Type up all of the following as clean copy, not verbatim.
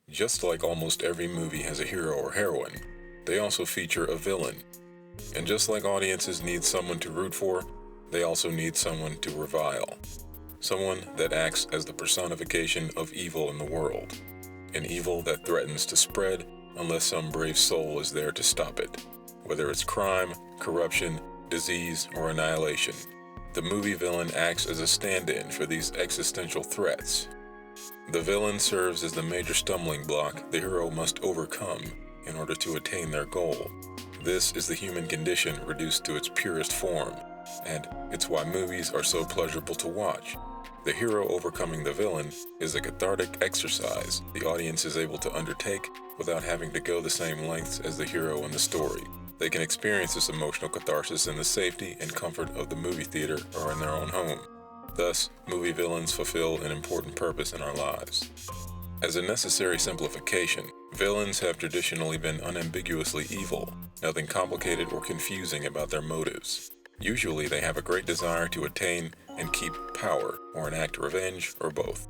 Just like almost every movie has a hero or heroine, they also feature a villain. And just like audiences need someone to root for, they also need someone to revile. Someone that acts as the personification of evil in the world. An evil that threatens to spread unless some brave soul is there to stop it. Whether it's crime, corruption, disease, or annihilation, the movie villain acts as a stand-in for these existential threats. The villain serves as the major stumbling block the hero must overcome in order to attain their goal. This is the human condition reduced to its purest form, and it's why movies are so pleasurable to watch. The hero overcoming the villain is a cathartic exercise the audience is able to undertake without having to go the same lengths as the hero in the story. They can experience this emotional catharsis in the safety and comfort of the movie theater or in their own home. Thus, movie villains fulfill an important purpose in our lives. As a necessary simplification, villains have traditionally been unambiguously evil, nothing complicated or confusing about their motives. Usually they have a great desire to attain and keep power, or enact revenge, or both.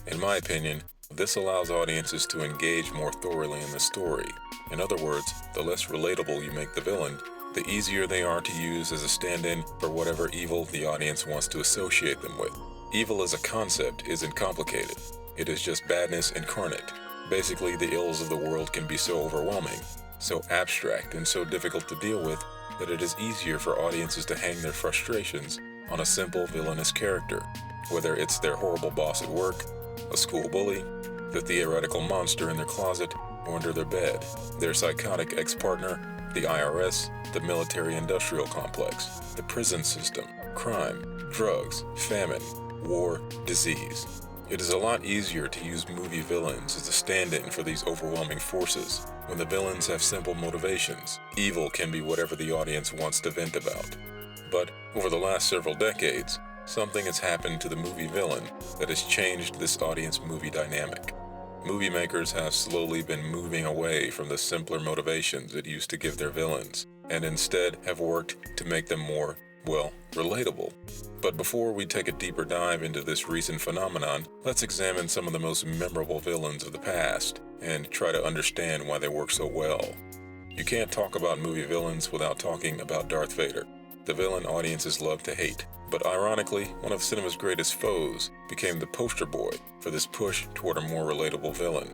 In my opinion, this allows audiences to engage more thoroughly in the story. In other words, the less relatable you make the villain, the easier they are to use as a stand-in for whatever evil the audience wants to associate them with. Evil as a concept isn't complicated. It is just badness incarnate. Basically, the ills of the world can be so overwhelming, so abstract, and so difficult to deal with that it is easier for audiences to hang their frustrations on a simple villainous character, whether it's their horrible boss at work, a school bully, the theoretical monster in their closet or under their bed, their psychotic ex-partner, the IRS, the military-industrial complex, the prison system, crime, drugs, famine, war, disease. It is a lot easier to use movie villains as a stand-in for these overwhelming forces. When the villains have simple motivations, evil can be whatever the audience wants to vent about. But over the last several decades, something has happened to the movie villain that has changed this audience-movie dynamic. Movie makers have slowly been moving away from the simpler motivations it used to give their villains, and instead have worked to make them more, well, relatable. But before we take a deeper dive into this recent phenomenon, let's examine some of the most memorable villains of the past, and try to understand why they work so well. You can't talk about movie villains without talking about Darth Vader, the villain audiences love to hate. But ironically, one of cinema's greatest foes became the poster boy for this push toward a more relatable villain.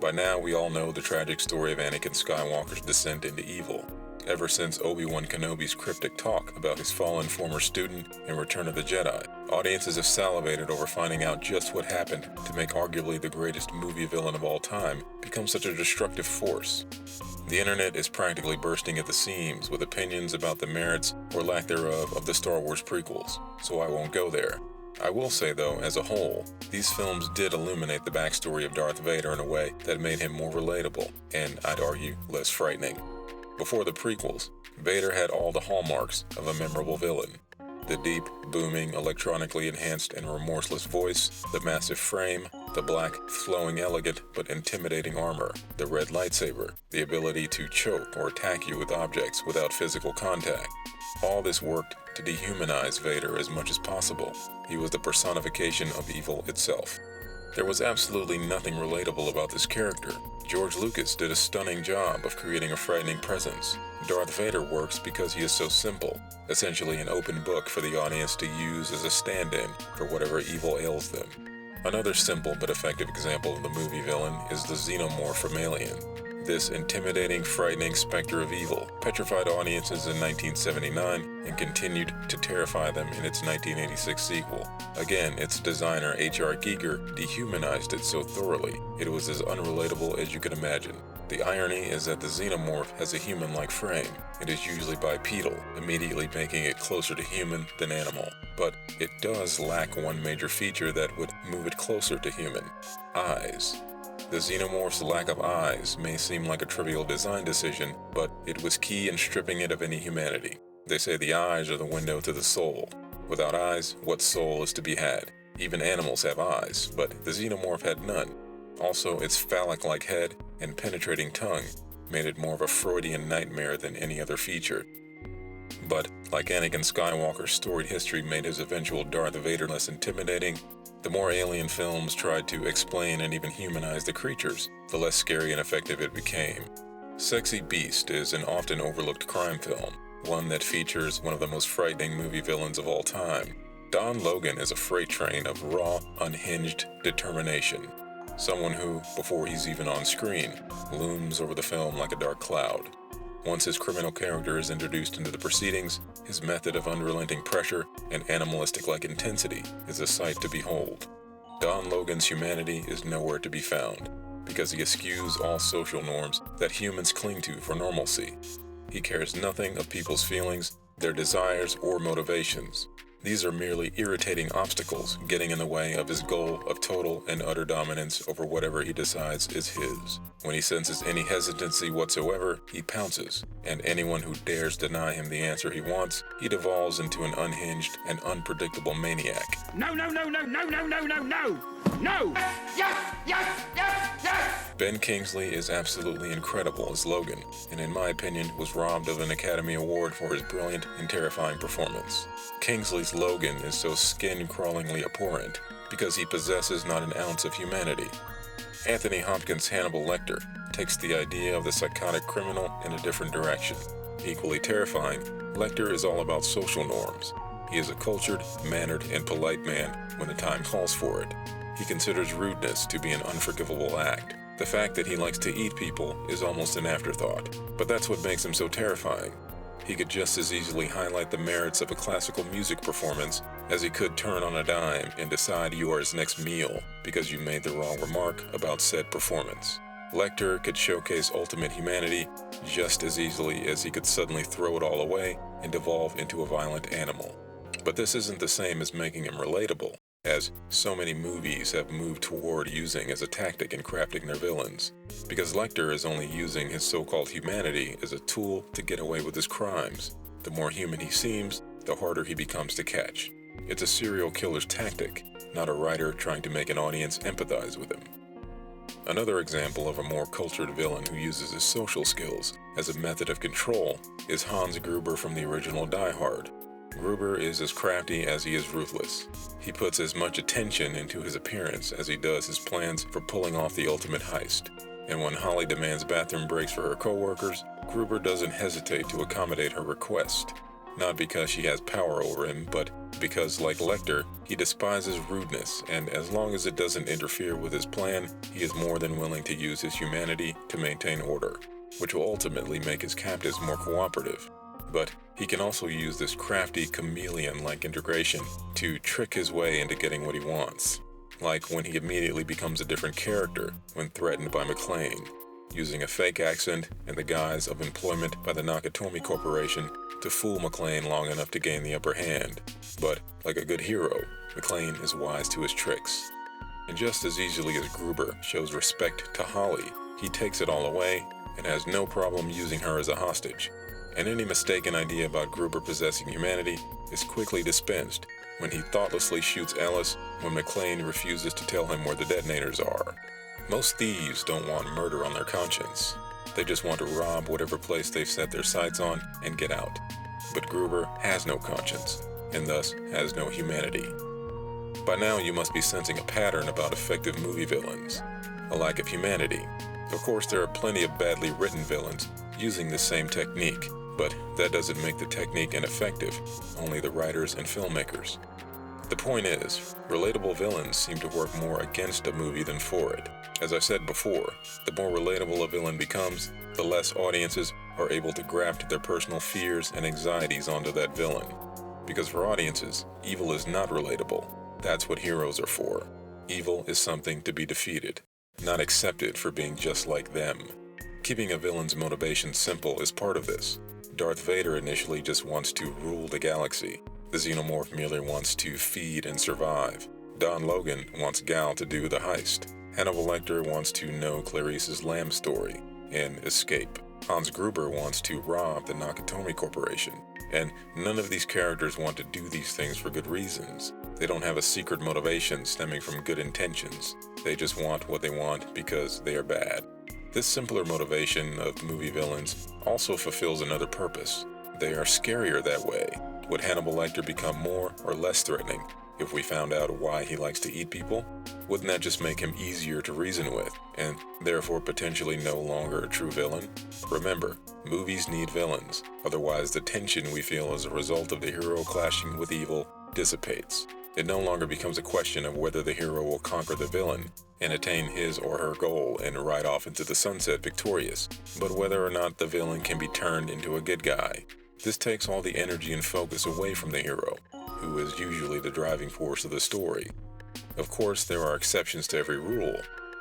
By now, we all know the tragic story of Anakin Skywalker's descent into evil. Ever since Obi-Wan Kenobi's cryptic talk about his fallen former student in Return of the Jedi, audiences have salivated over finding out just what happened to make arguably the greatest movie villain of all time become such a destructive force. The internet is practically bursting at the seams with opinions about the merits or lack thereof of the Star Wars prequels, so I won't go there. I will say though, as a whole, these films did illuminate the backstory of Darth Vader in a way that made him more relatable, and I'd argue less frightening. Before the prequels, Vader had all the hallmarks of a memorable villain. The deep, booming, electronically enhanced and remorseless voice, the massive frame, the black, flowing, elegant but intimidating armor, the red lightsaber, the ability to choke or attack you with objects without physical contact. All this worked to dehumanize Vader as much as possible. He was the personification of evil itself. There was absolutely nothing relatable about this character. George Lucas did a stunning job of creating a frightening presence. Darth Vader works because he is so simple, essentially an open book for the audience to use as a stand-in for whatever evil ails them. Another simple but effective example of the movie villain is the xenomorph from Alien. This intimidating, frightening specter of evil petrified audiences in 1979 and continued to terrify them in its 1986 sequel. Again, its designer H.R. Giger dehumanized it so thoroughly, it was as unrelatable as you could imagine. The irony is that the xenomorph has a human-like frame. It is usually bipedal, immediately making it closer to human than animal. But it does lack one major feature that would move it closer to human: eyes. The xenomorph's lack of eyes may seem like a trivial design decision, but it was key in stripping it of any humanity. They say the eyes are the window to the soul. Without eyes, what soul is to be had? Even animals have eyes, but the xenomorph had none. Also, its phallic-like head and penetrating tongue made it more of a Freudian nightmare than any other feature. But, like Anakin Skywalker's storied history made his eventual Darth Vader less intimidating, the more Alien films tried to explain and even humanize the creatures, the less scary and effective it became. Sexy Beast is an often overlooked crime film, one that features one of the most frightening movie villains of all time. Don Logan is a freight train of raw, unhinged determination. Someone who, before he's even on screen, looms over the film like a dark cloud. Once his criminal character is introduced into the proceedings, his method of unrelenting pressure and animalistic-like intensity is a sight to behold. Don Logan's humanity is nowhere to be found, because he eschews all social norms that humans cling to for normalcy. He cares nothing of people's feelings, their desires, or motivations. These are merely irritating obstacles getting in the way of his goal of total and utter dominance over whatever he decides is his. When he senses any hesitancy whatsoever, he pounces, and anyone who dares deny him the answer he wants, he devolves into an unhinged and unpredictable maniac. No, no, no, no, no, no, no, no, no! No! Yes, yes, yes, yes! Ben Kingsley is absolutely incredible as Logan, and in my opinion was robbed of an Academy Award for his brilliant and terrifying performance. Kingsley's Logan is so skin-crawlingly abhorrent because he possesses not an ounce of humanity. Anthony Hopkins' Hannibal Lecter takes the idea of the psychotic criminal in a different direction. Equally terrifying, Lecter is all about social norms. He is a cultured, mannered, and polite man when the time calls for it. He considers rudeness to be an unforgivable act. The fact that he likes to eat people is almost an afterthought, but that's what makes him so terrifying. He could just as easily highlight the merits of a classical music performance as he could turn on a dime and decide you are his next meal because you made the wrong remark about said performance. Lecter could showcase ultimate humanity just as easily as he could suddenly throw it all away and devolve into a violent animal. But this isn't the same as making him relatable, as so many movies have moved toward using as a tactic in crafting their villains, because Lecter is only using his so-called humanity as a tool to get away with his crimes. The more human he seems, the harder he becomes to catch. It's a serial killer's tactic, not a writer trying to make an audience empathize with him. Another example of a more cultured villain who uses his social skills as a method of control is Hans Gruber from the original Die Hard. Gruber is as crafty as he is ruthless. He puts as much attention into his appearance as he does his plans for pulling off the ultimate heist. And when Holly demands bathroom breaks for her coworkers, Gruber doesn't hesitate to accommodate her request. Not because she has power over him, but because, like Lecter, he despises rudeness, and as long as it doesn't interfere with his plan, he is more than willing to use his humanity to maintain order, which will ultimately make his captives more cooperative. But he can also use this crafty chameleon-like integration to trick his way into getting what he wants, like when he immediately becomes a different character when threatened by McClane, using a fake accent and the guise of employment by the Nakatomi Corporation to fool McClane long enough to gain the upper hand. But, like a good hero, McClane is wise to his tricks. And just as easily as Gruber shows respect to Holly, he takes it all away and has no problem using her as a hostage. And any mistaken idea about Gruber possessing humanity is quickly dispensed when he thoughtlessly shoots Alice when McClane refuses to tell him where the detonators are. Most thieves don't want murder on their conscience. They just want to rob whatever place they've set their sights on and get out. But Gruber has no conscience, and thus has no humanity. By now you must be sensing a pattern about effective movie villains: a lack of humanity. Of course, there are plenty of badly written villains using the same technique, but that doesn't make the technique ineffective, only the writers and filmmakers. The point is, relatable villains seem to work more against a movie than for it. As I said before, the more relatable a villain becomes, the less audiences are able to graft their personal fears and anxieties onto that villain. Because for audiences, evil is not relatable. That's what heroes are for. Evil is something to be defeated, not accepted for being just like them. Keeping a villain's motivation simple is part of this. Darth Vader initially just wants to rule the galaxy. The xenomorph merely wants to feed and survive. Don Logan wants Gal to do the heist. Hannibal Lecter wants to know Clarice's lamb story and escape. Hans Gruber wants to rob the Nakatomi Corporation. And none of these characters want to do these things for good reasons. They don't have a secret motivation stemming from good intentions. They just want what they want because they are bad. This simpler motivation of movie villains also fulfills another purpose. They are scarier that way. Would Hannibal Lecter become more or less threatening if we found out why he likes to eat people? Wouldn't that just make him easier to reason with, and therefore potentially no longer a true villain? Remember, movies need villains, otherwise the tension we feel as a result of the hero clashing with evil dissipates. It no longer becomes a question of whether the hero will conquer the villain and attain his or her goal and ride off into the sunset victorious, but whether or not the villain can be turned into a good guy. This takes all the energy and focus away from the hero, who is usually the driving force of the story. Of course, there are exceptions to every rule,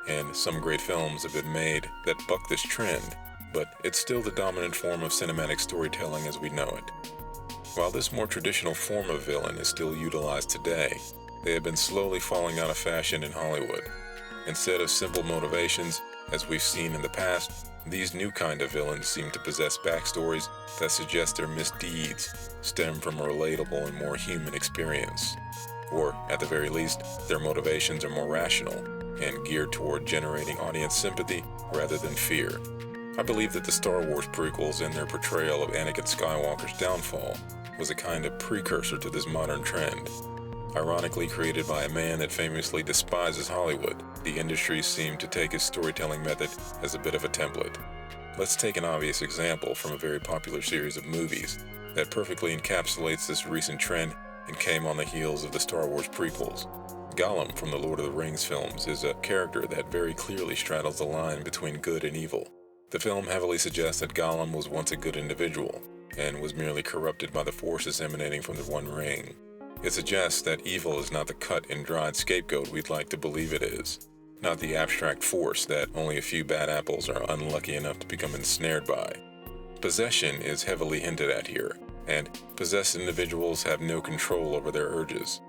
and some great films have been made that buck this trend, but it's still the dominant form of cinematic storytelling as we know it. While this more traditional form of villain is still utilized today, they have been slowly falling out of fashion in Hollywood. Instead of simple motivations, as we've seen in the past, these new kind of villains seem to possess backstories that suggest their misdeeds stem from a relatable and more human experience. Or, at the very least, their motivations are more rational and geared toward generating audience sympathy rather than fear. I believe that the Star Wars prequels and their portrayal of Anakin Skywalker's downfall was a kind of precursor to this modern trend. Ironically created by a man that famously despises Hollywood, the industry seemed to take his storytelling method as a bit of a template. Let's take an obvious example from a very popular series of movies that perfectly encapsulates this recent trend and came on the heels of the Star Wars prequels. Gollum from the Lord of the Rings films is a character that very clearly straddles the line between good and evil. The film heavily suggests that Gollum was once a good individual and was merely corrupted by the forces emanating from the One Ring. It suggests that evil is not the cut and dried scapegoat we'd like to believe it is, not the abstract force that only a few bad apples are unlucky enough to become ensnared by. Possession is heavily hinted at here, and possessed individuals have no control over their urges.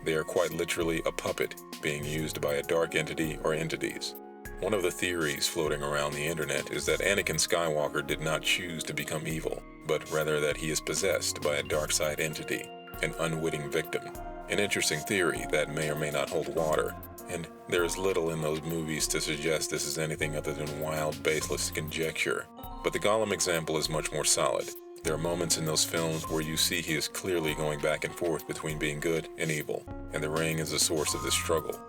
They are quite literally a puppet being used by a dark entity or entities. One of the theories floating around the internet is that Anakin Skywalker did not choose to become evil, but rather that he is possessed by a dark side entity, an unwitting victim. An interesting theory that may or may not hold water, and there is little in those movies to suggest this is anything other than wild, baseless conjecture. But the Gollum example is much more solid. There are moments in those films where you see he is clearly going back and forth between being good and evil, and the ring is the source of this struggle.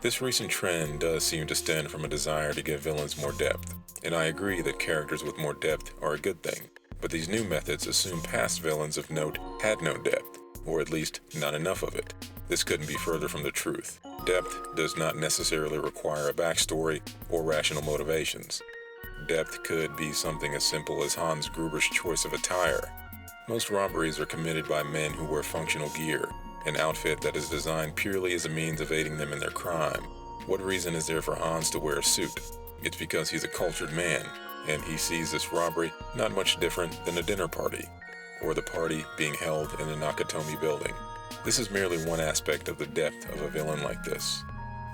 This recent trend does seem to stem from a desire to give villains more depth, and I agree that characters with more depth are a good thing. But these new methods assume past villains of note had no depth, or at least not enough of it. This couldn't be further from the truth. Depth does not necessarily require a backstory or rational motivations. Depth could be something as simple as Hans Gruber's choice of attire. Most robberies are committed by men who wear functional gear, an outfit that is designed purely as a means of aiding them in their crime. What reason is there for Hans to wear a suit? It's because he's a cultured man, and he sees this robbery not much different than a dinner party, or the party being held in a Nakatomi building. This is merely one aspect of the depth of a villain like this.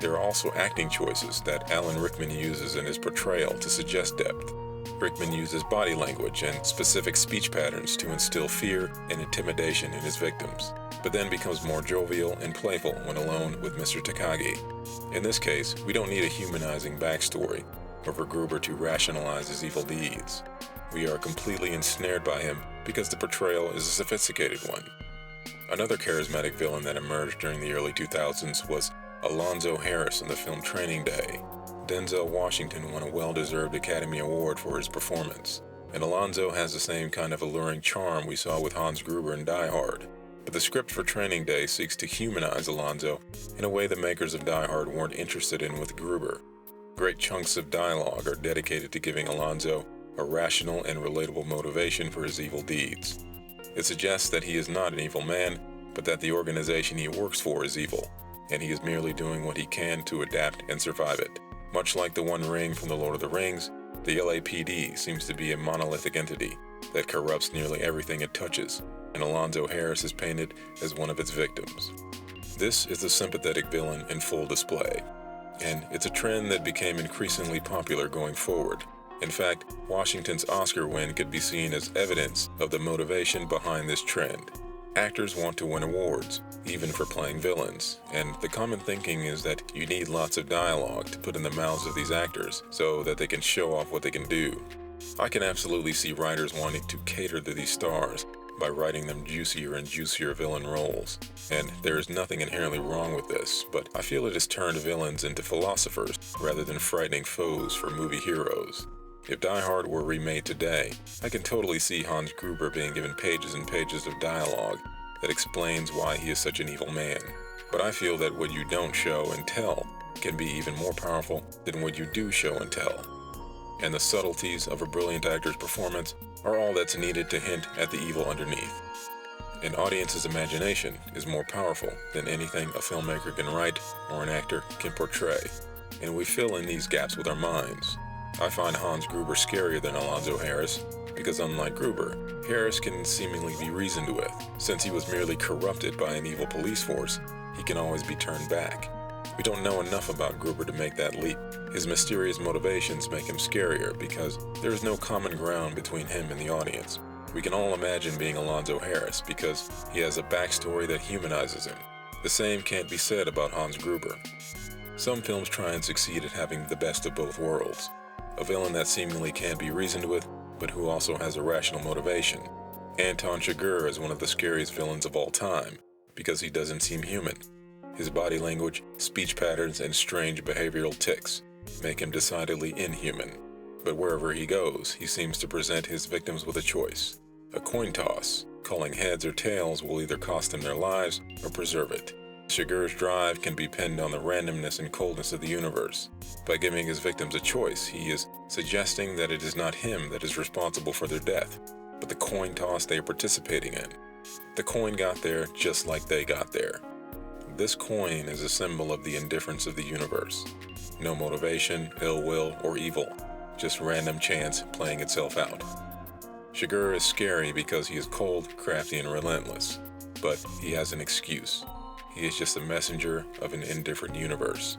There are also acting choices that Alan Rickman uses in his portrayal to suggest depth. Rickman uses body language and specific speech patterns to instill fear and intimidation in his victims, but then becomes more jovial and playful when alone with Mr. Takagi. In this case, we don't need a humanizing backstory or for Gruber to rationalize his evil deeds. We are completely ensnared by him because the portrayal is a sophisticated one. Another charismatic villain that emerged during the early 2000s was Alonzo Harris in the film Training Day. Denzel Washington won a well-deserved Academy Award for his performance, and Alonzo has the same kind of alluring charm we saw with Hans Gruber in Die Hard. But the script for Training Day seeks to humanize Alonzo in a way the makers of Die Hard weren't interested in with Gruber. Great chunks of dialogue are dedicated to giving Alonzo a rational and relatable motivation for his evil deeds. It suggests that he is not an evil man, but that the organization he works for is evil, and he is merely doing what he can to adapt and survive it. Much like the One Ring from the Lord of the Rings, the LAPD seems to be a monolithic entity that corrupts nearly everything it touches, and Alonzo Harris is painted as one of its victims. This is the sympathetic villain in full display, and it's a trend that became increasingly popular going forward. In fact, Washington's Oscar win could be seen as evidence of the motivation behind this trend. Actors want to win awards, even for playing villains, and the common thinking is that you need lots of dialogue to put in the mouths of these actors so that they can show off what they can do. I can absolutely see writers wanting to cater to these stars by writing them juicier and juicier villain roles, and there is nothing inherently wrong with this, but I feel it has turned villains into philosophers rather than frightening foes for movie heroes. If Die Hard were remade today, I can totally see Hans Gruber being given pages and pages of dialogue that explains why he is such an evil man. But I feel that what you don't show and tell can be even more powerful than what you do show and tell. And the subtleties of a brilliant actor's performance are all that's needed to hint at the evil underneath. An audience's imagination is more powerful than anything a filmmaker can write or an actor can portray, and we fill in these gaps with our minds. I find Hans Gruber scarier than Alonzo Harris because, unlike Gruber, Harris can seemingly be reasoned with. Since he was merely corrupted by an evil police force, he can always be turned back. We don't know enough about Gruber to make that leap. His mysterious motivations make him scarier because there is no common ground between him and the audience. We can all imagine being Alonzo Harris because he has a backstory that humanizes him. The same can't be said about Hans Gruber. Some films try and succeed at having the best of both worlds. A villain that seemingly can't be reasoned with, but who also has a rational motivation. Anton Chigurh is one of the scariest villains of all time because he doesn't seem human. His body language, speech patterns, and strange behavioral tics make him decidedly inhuman. But wherever he goes, he seems to present his victims with a choice. A coin toss, calling heads or tails will either cost them their lives or preserve it. Chigurh's drive can be pinned on the randomness and coldness of the universe. By giving his victims a choice, he is suggesting that it is not him that is responsible for their death, but the coin toss they are participating in. The coin got there just like they got there. This coin is a symbol of the indifference of the universe. No motivation, ill will, or evil, just random chance playing itself out. Chigurh is scary because he is cold, crafty, and relentless, but he has an excuse. He is just a messenger of an indifferent universe.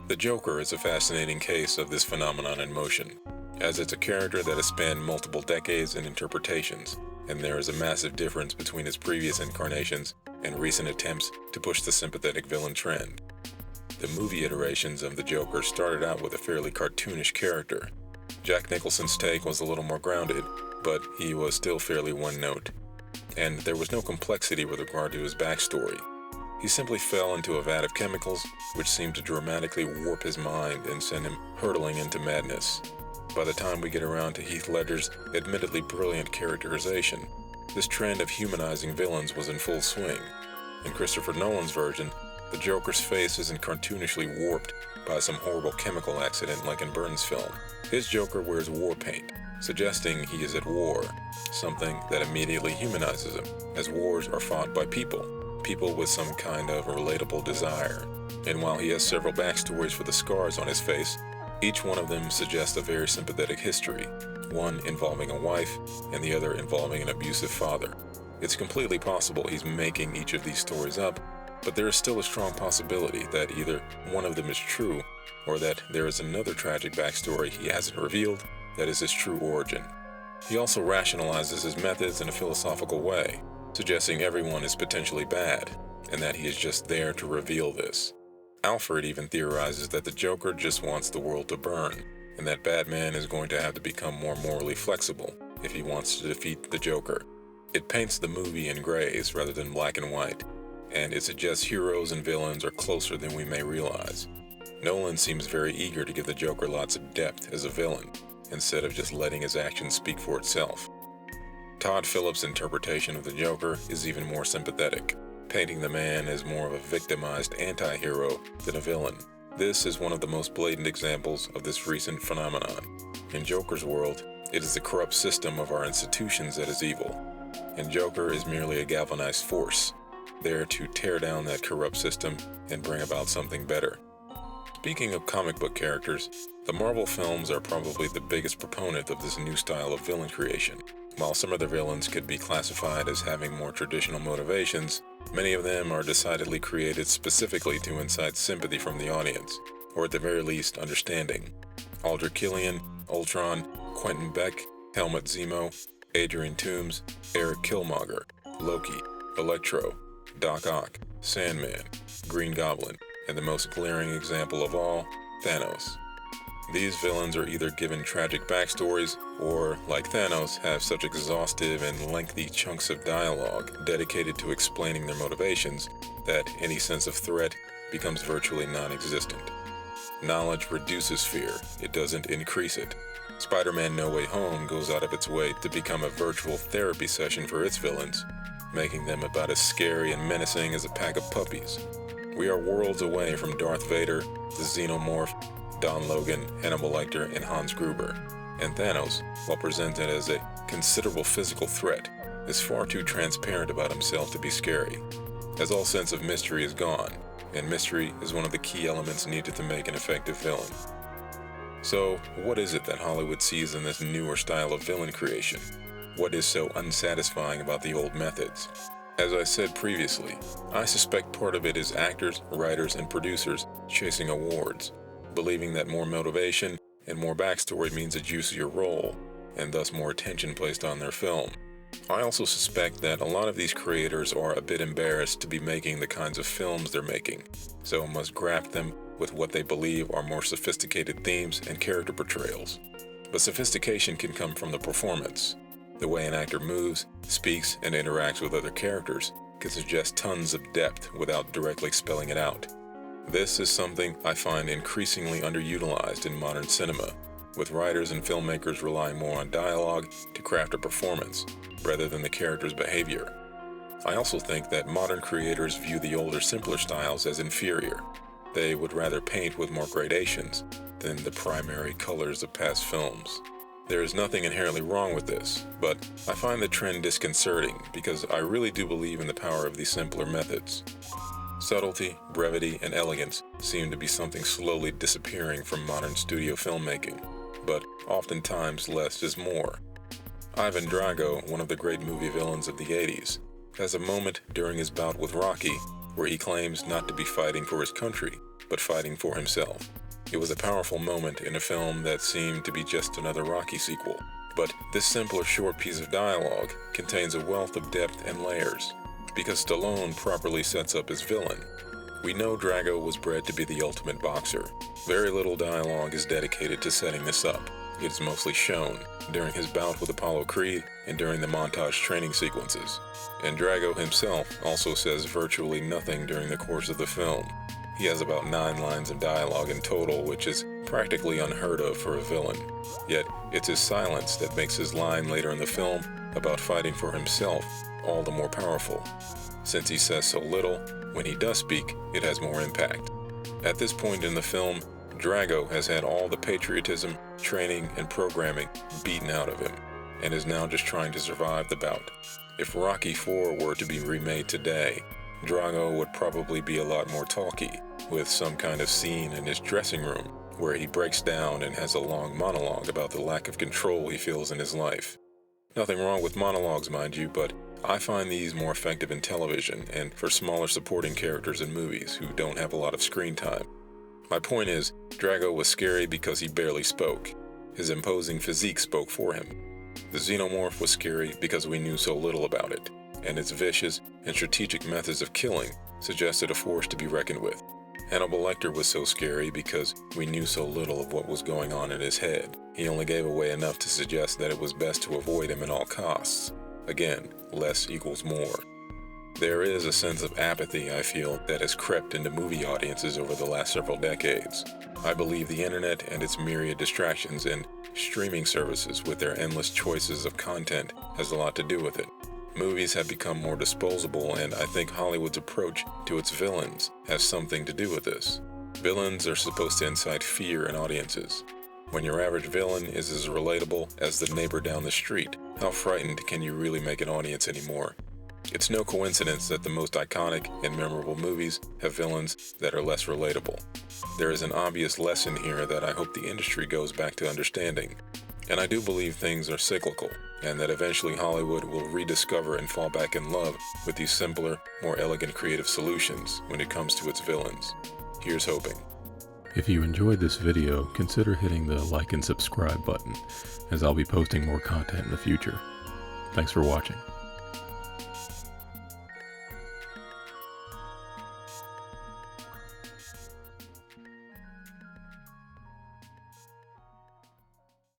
The Joker is a fascinating case of this phenomenon in motion, as it's a character that has spanned multiple decades and interpretations, and there is a massive difference between his previous incarnations and recent attempts to push the sympathetic villain trend. The movie iterations of the Joker started out with a fairly cartoonish character. Jack Nicholson's take was a little more grounded, but he was still fairly one-note, and there was no complexity with regard to his backstory. He simply fell into a vat of chemicals, which seemed to dramatically warp his mind and send him hurtling into madness. By the time we get around to Heath Ledger's admittedly brilliant characterization, this trend of humanizing villains was in full swing. In Christopher Nolan's version, the Joker's face isn't cartoonishly warped by some horrible chemical accident like in Burns' film. His Joker wears war paint, suggesting he is at war, something that immediately humanizes him, as wars are fought by people with some kind of relatable desire. And while he has several backstories for the scars on his face, each one of them suggests a very sympathetic history, one involving a wife and the other involving an abusive father. It's completely possible he's making each of these stories up, but there is still a strong possibility that either one of them is true or that there is another tragic backstory he hasn't revealed that is his true origin. He also rationalizes his methods in a philosophical way, suggesting everyone is potentially bad, and that he is just there to reveal this. Alfred even theorizes that the Joker just wants the world to burn, and that Batman is going to have to become more morally flexible if he wants to defeat the Joker. It paints the movie in grays rather than black and white, and it suggests heroes and villains are closer than we may realize. Nolan seems very eager to give the Joker lots of depth as a villain, instead of just letting his actions speak for itself. Todd Phillips' interpretation of the Joker is even more sympathetic, painting the man as more of a victimized anti-hero than a villain. This is one of the most blatant examples of this recent phenomenon. In Joker's world, it is the corrupt system of our institutions that is evil, and Joker is merely a galvanized force, there to tear down that corrupt system and bring about something better. Speaking of comic book characters, the Marvel films are probably the biggest proponent of this new style of villain creation. While some of the villains could be classified as having more traditional motivations, many of them are decidedly created specifically to incite sympathy from the audience, or at the very least, understanding. Aldrich Killian, Ultron, Quentin Beck, Helmut Zemo, Adrian Toomes, Eric Killmonger, Loki, Electro, Doc Ock, Sandman, Green Goblin, and the most glaring example of all, Thanos. These villains are either given tragic backstories or, like Thanos, have such exhaustive and lengthy chunks of dialogue dedicated to explaining their motivations that any sense of threat becomes virtually non-existent. Knowledge reduces fear, it doesn't increase it. Spider-Man No Way Home goes out of its way to become a virtual therapy session for its villains, making them about as scary and menacing as a pack of puppies. We are worlds away from Darth Vader, the Xenomorph, Don Logan, Hannibal Lecter, and Hans Gruber. And Thanos, while presented as a considerable physical threat, is far too transparent about himself to be scary, as all sense of mystery is gone, and mystery is one of the key elements needed to make an effective villain. So, what is it that Hollywood sees in this newer style of villain creation? What is so unsatisfying about the old methods? As I said previously, I suspect part of it is actors, writers, and producers chasing awards, believing that more motivation and more backstory means a juicier role, and thus more attention placed on their film. I also suspect that a lot of these creators are a bit embarrassed to be making the kinds of films they're making, so must graft them with what they believe are more sophisticated themes and character portrayals. But sophistication can come from the performance. The way an actor moves, speaks, and interacts with other characters can suggest tons of depth without directly spelling it out. This is something I find increasingly underutilized in modern cinema, with writers and filmmakers relying more on dialogue to craft a performance, rather than the character's behavior. I also think that modern creators view the older, simpler styles as inferior. They would rather paint with more gradations than the primary colors of past films. There is nothing inherently wrong with this, but I find the trend disconcerting because I really do believe in the power of these simpler methods. Subtlety, brevity, and elegance seem to be something slowly disappearing from modern studio filmmaking, but oftentimes less is more. Ivan Drago, one of the great movie villains of the 80s, has a moment during his bout with Rocky where he claims not to be fighting for his country, but fighting for himself. It was a powerful moment in a film that seemed to be just another Rocky sequel, but this simpler short piece of dialogue contains a wealth of depth and layers, because Stallone properly sets up his villain. We know Drago was bred to be the ultimate boxer. Very little dialogue is dedicated to setting this up. It is mostly shown during his bout with Apollo Creed and during the montage training sequences. And Drago himself also says virtually nothing during the course of the film. He has about 9 lines of dialogue in total, which is practically unheard of for a villain. Yet, it's his silence that makes his line later in the film about fighting for himself all the more powerful. Since he says so little, when he does speak, it has more impact. At this point in the film, Drago has had all the patriotism, training, and programming beaten out of him, and is now just trying to survive the bout. If Rocky IV were to be remade today, Drago would probably be a lot more talky, with some kind of scene in his dressing room where he breaks down and has a long monologue about the lack of control he feels in his life. Nothing wrong with monologues, mind you, but I find these more effective in television and for smaller supporting characters in movies who don't have a lot of screen time. My point is, Drago was scary because he barely spoke. His imposing physique spoke for him. The Xenomorph was scary because we knew so little about it, and its vicious and strategic methods of killing suggested a force to be reckoned with. Hannibal Lecter was so scary because we knew so little of what was going on in his head. He only gave away enough to suggest that it was best to avoid him at all costs. Again, less equals more. There is a sense of apathy, I feel, that has crept into movie audiences over the last several decades. I believe the internet and its myriad distractions and streaming services with their endless choices of content has a lot to do with it. Movies have become more disposable, and I think Hollywood's approach to its villains has something to do with this. Villains are supposed to incite fear in audiences. When your average villain is as relatable as the neighbor down the street, how frightened can you really make an audience anymore? It's no coincidence that the most iconic and memorable movies have villains that are less relatable. There is an obvious lesson here that I hope the industry goes back to understanding. And I do believe things are cyclical, and that eventually Hollywood will rediscover and fall back in love with these simpler, more elegant creative solutions when it comes to its villains. Here's hoping. If you enjoyed this video, consider hitting the like and subscribe button, as I'll be posting more content in the future. Thanks for watching.